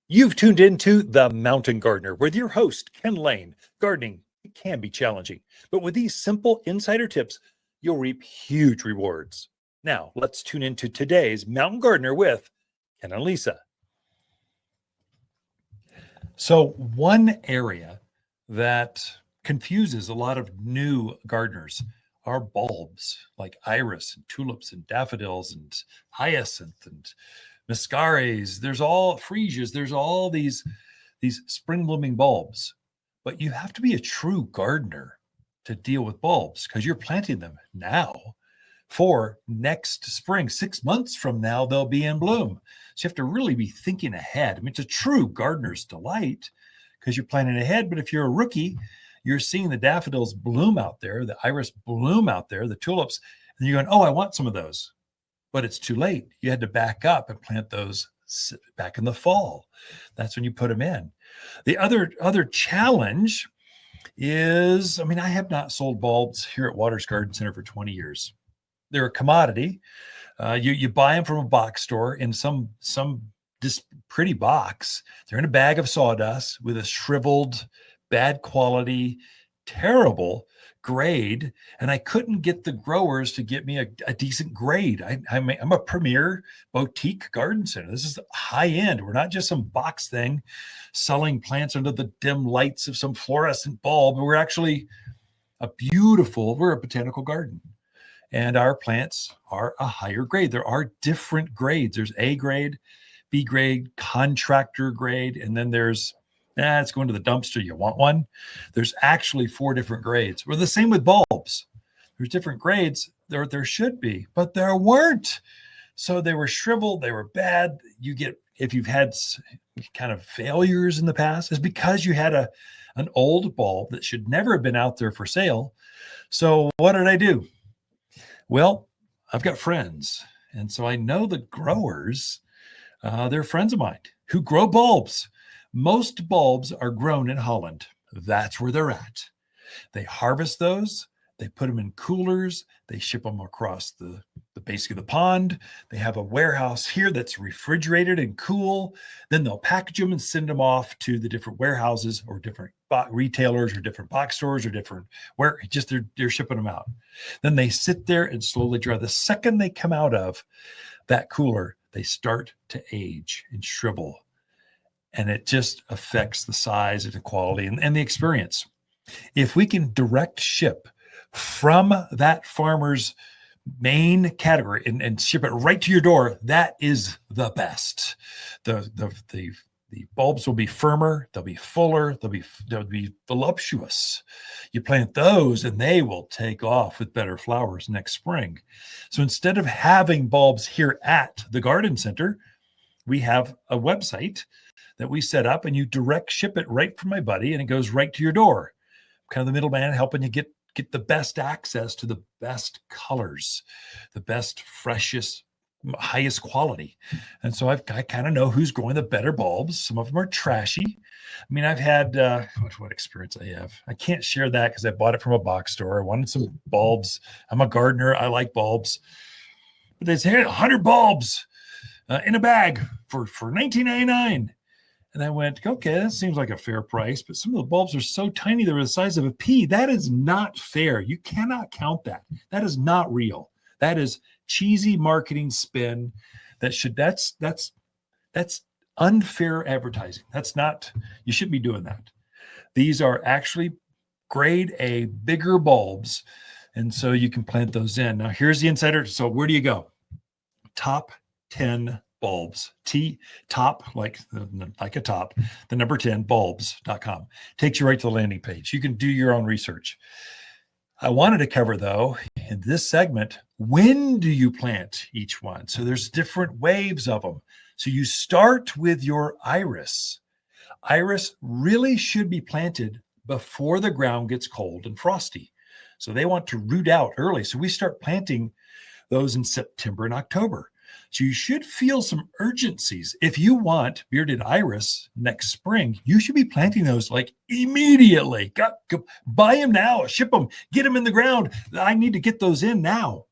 You've tuned into The Mountain Gardener with your host, Ken Lain. Gardening it can be challenging, but with these simple insider tips, you'll reap huge rewards. Now, let's tune into today's Mountain Gardener with Ken and Lisa. So, one area that confuses a lot of new gardeners are bulbs like iris and tulips and daffodils and hyacinth and Mascares, there's all freesias, there's all these spring blooming bulbs. But you have to be a true gardener to deal with bulbs because you're planting them now for next spring. 6 months from now, they'll be in bloom. So you have to really be thinking ahead. I mean, it's a true gardener's delight because you're planning ahead. But if you're a rookie, you're seeing the daffodils bloom out there, the iris bloom out there, the tulips, and you're going, oh, I want some of those. But it's too late. You had to back up and plant those back in the fall. That's when you put them in. The other challenge is, I mean, I have not sold bulbs here at Waters Garden Center for 20 years. They're a commodity. You buy them from a box store in some just pretty box. They're in a bag of sawdust with a shriveled, bad quality, terrible grade, and I couldn't get the growers to get me a decent grade. I'm a premier boutique garden center. This is high end. We're not just some box thing selling plants under the dim lights of some fluorescent bulb. We're actually we're a botanical garden, and our plants are a higher grade. There are different grades. There's A grade, B grade, contractor grade, and then there's it's going to the dumpster. You want one? There's actually 4 different grades. We're the same with bulbs. There's different grades. There should be, but there weren't. So they were shriveled. They were bad. If you've had kind of failures in the past, it's because you had an old bulb that should never have been out there for sale. So what did I do? Well, I've got friends. And so I know the growers. They're friends of mine who grow bulbs. Most bulbs are grown in Holland. That's where they're at. They harvest those. They put them in coolers. They ship them across the base of the pond. They have a warehouse here that's refrigerated and cool. Then they'll package them and send them off to the different warehouses or different retailers or different box stores or different where just they're shipping them out. Then they sit there and slowly dry. The second they come out of that cooler, they start to age and shrivel. And it just affects the size and the quality and the experience. If we can direct ship from that farmer's main category and ship it right to your door, that is the best. The bulbs will be firmer, they'll be fuller, they'll be voluptuous. You plant those and they will take off with better flowers next spring. So instead of having bulbs here at the garden center, we have a website that we set up and you direct ship it right from my buddy and it goes right to your door. I'm kind of the middleman helping you get the best access to the best colors, the best, freshest, highest quality. And so I kind of know who's growing the better bulbs. Some of them are trashy. I mean, I've had, what experience I have. I can't share that because I bought it from a box store. I wanted some bulbs. I'm a gardener. I like bulbs. But they say 100 bulbs in a bag for $19.99. And I went, okay, that seems like a fair price, but some of the bulbs are so tiny, they're the size of a pea. That is not fair. You cannot count that. That is not real. That is cheesy marketing spin. That's unfair advertising. You shouldn't be doing that. These are actually grade A, bigger bulbs. And so you can plant those in. Now here's the insider. So where do you go? Top 10 bulbs, top, like a top, the number 10 bulbs.com takes you right to the landing page. You can do your own research. I wanted to cover though, in this segment, when do you plant each one? So there's different waves of them. So you start with your iris. Iris really should be planted before the ground gets cold and frosty. So they want to root out early. So we start planting those in September and October. So you should feel some urgencies. If you want bearded iris next spring, you should be planting those like immediately. Go buy them now, ship them, get them in the ground. I need to get those in now.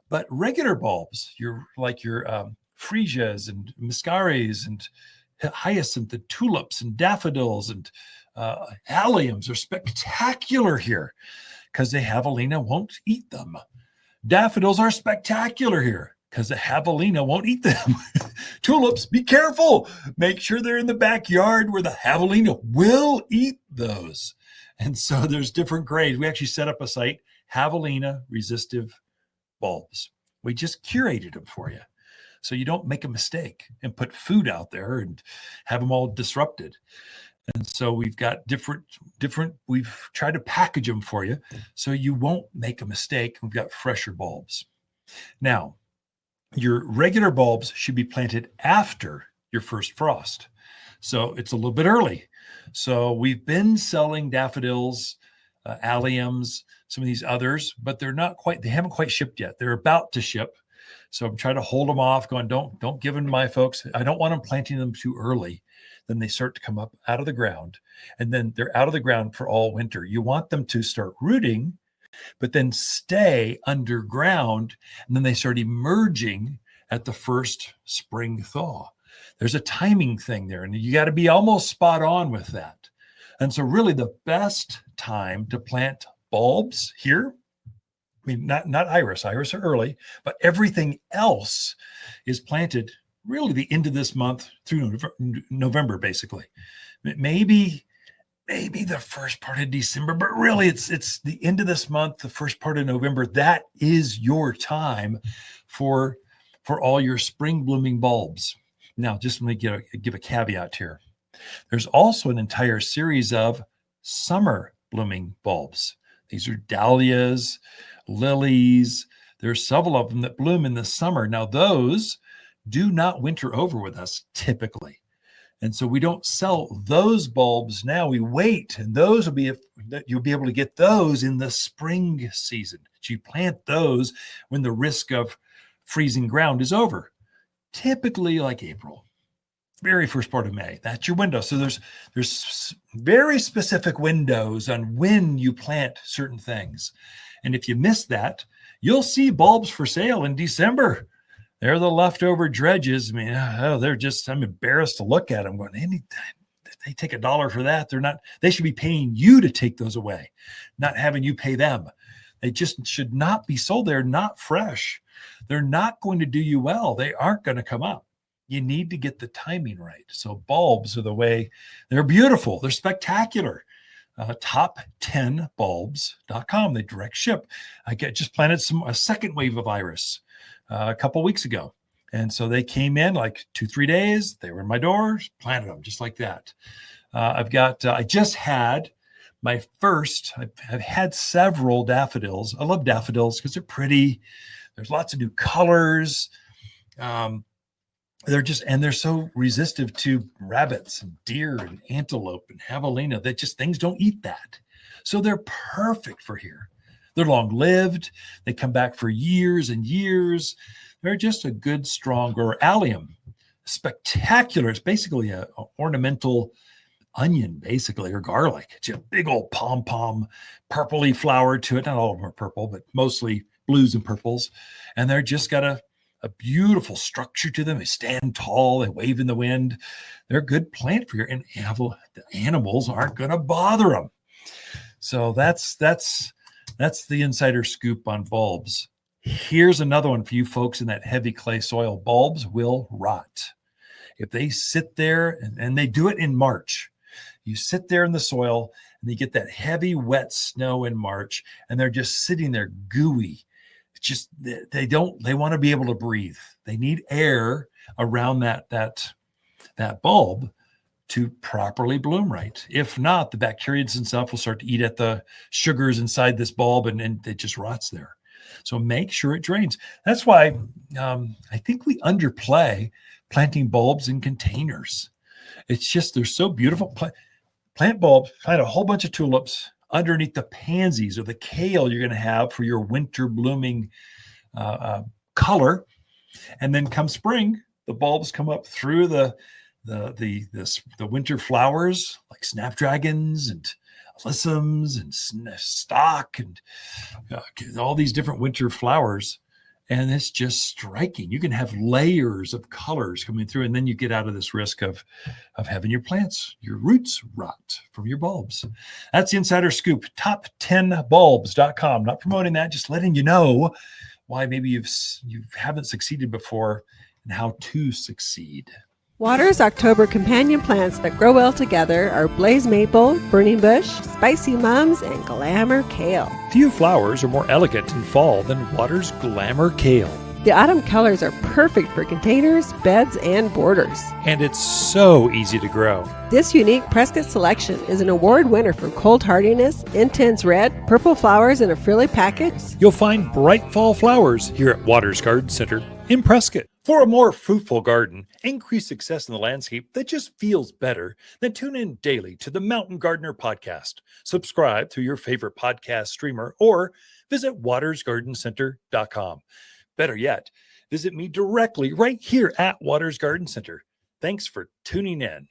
But regular bulbs, your freesias and mascares and hyacinth and tulips and daffodils and alliums are spectacular here because the javelina won't eat them. Daffodils are spectacular here because the javelina won't eat them. Tulips, be careful. Make sure they're in the backyard where the javelina will eat those. And so there's different grades. We actually set up a site, javelina resistive bulbs. We just curated them for you so you don't make a mistake and put food out there and have them all disrupted. And so we've got different, we've tried to package them for you so you won't make a mistake. We've got fresher bulbs. Now, your regular bulbs should be planted after your first frost. So it's a little bit early. So we've been selling daffodils, alliums, some of these others, but they haven't quite shipped yet. They're about to ship. So I'm trying to hold them off, going, don't give them to my folks. I don't want them planting them too early. Then they start to come up out of the ground, and then they're out of the ground for all winter. You want them to start rooting, but then stay underground, and then they start emerging at the first spring thaw. There's a timing thing there, and you got to be almost spot on with that. And so really the best time to plant bulbs here, I mean, not iris are early, but everything else is planted really the end of this month through November, basically. Maybe the first part of December, but really it's the end of this month, the first part of November. That is your time for all your spring blooming bulbs. Now, just let me give a caveat here. There's also an entire series of summer blooming bulbs. These are dahlias, lilies. There's several of them that bloom in the summer. Now, those do not winter over with us typically. And so we don't sell those bulbs now. We wait, and those you'll be able to get those in the spring season. So you plant those when the risk of freezing ground is over, typically like April, very first part of May. That's your window. So there's very specific windows on when you plant certain things. And if you miss that, you'll see bulbs for sale in December. They're the leftover dredges. I mean, I'm embarrassed to look at them going, they take $1 for that. They should be paying you to take those away, not having you pay them. They just should not be sold. They're not fresh. They're not going to do you well. They aren't going to come up. You need to get the timing right. So bulbs are the way. They're beautiful. They're spectacular. Top10bulbs.com. They direct ship. I just planted a second wave of iris a couple weeks ago. And so they came in like 2-3 days. They were in my doors, planted them just like that. I just had my first, I've had several daffodils. I love daffodils because they're pretty. There's lots of new colors. They're so resistive to rabbits and deer and antelope and javelina that just things don't eat that. So they're perfect for here. They're long-lived. They come back for years and years. They're just a good, strong grower. Allium, spectacular. It's basically an ornamental onion, basically, or garlic. It's a big old pom-pom, purpley flower to it. Not all of them are purple, but mostly blues and purples. And they're just got a beautiful structure to them. They stand tall. They wave in the wind. They're a good plant for your the animals aren't going to bother them. So that's the insider scoop on bulbs. Here's another one for you folks in that heavy clay soil. Bulbs will rot. If they sit there, and they do it in March, you sit there in the soil and you get that heavy, wet snow in March, and they're just sitting there gooey. It's just, they want to be able to breathe. They need air around that bulb to properly bloom right. If not, the bacterias and stuff will start to eat at the sugars inside this bulb, and it just rots there. So make sure it drains. That's why I think we underplay planting bulbs in containers. It's just, they're so beautiful. Plant bulbs, plant a whole bunch of tulips underneath the pansies or the kale you're going to have for your winter blooming color. And then come spring, the bulbs come up through the winter flowers like snapdragons and alyssums and stock and all these different winter flowers. And it's just striking. You can have layers of colors coming through, and then you get out of this risk of having your plants, your roots rot from your bulbs. That's the Insider Scoop, top10bulbs.com. Not promoting that, just letting you know why maybe you haven't succeeded before and how to succeed. Water's October companion plants that grow well together are blaze maple, burning bush, spicy mums, and glamour kale. Few flowers are more elegant in fall than Water's Glamour Kale. The autumn colors are perfect for containers, beds, and borders. And it's so easy to grow. This unique Prescott selection is an award winner for cold hardiness, intense red, purple flowers in a frilly package. You'll find bright fall flowers here at Waters Garden Center in Prescott. For a more fruitful garden, increased success in the landscape that just feels better, then tune in daily to the Mountain Gardener podcast. Subscribe through your favorite podcast streamer or visit watersgardencenter.com. Better yet, visit me directly right here at Waters Garden Center. Thanks for tuning in.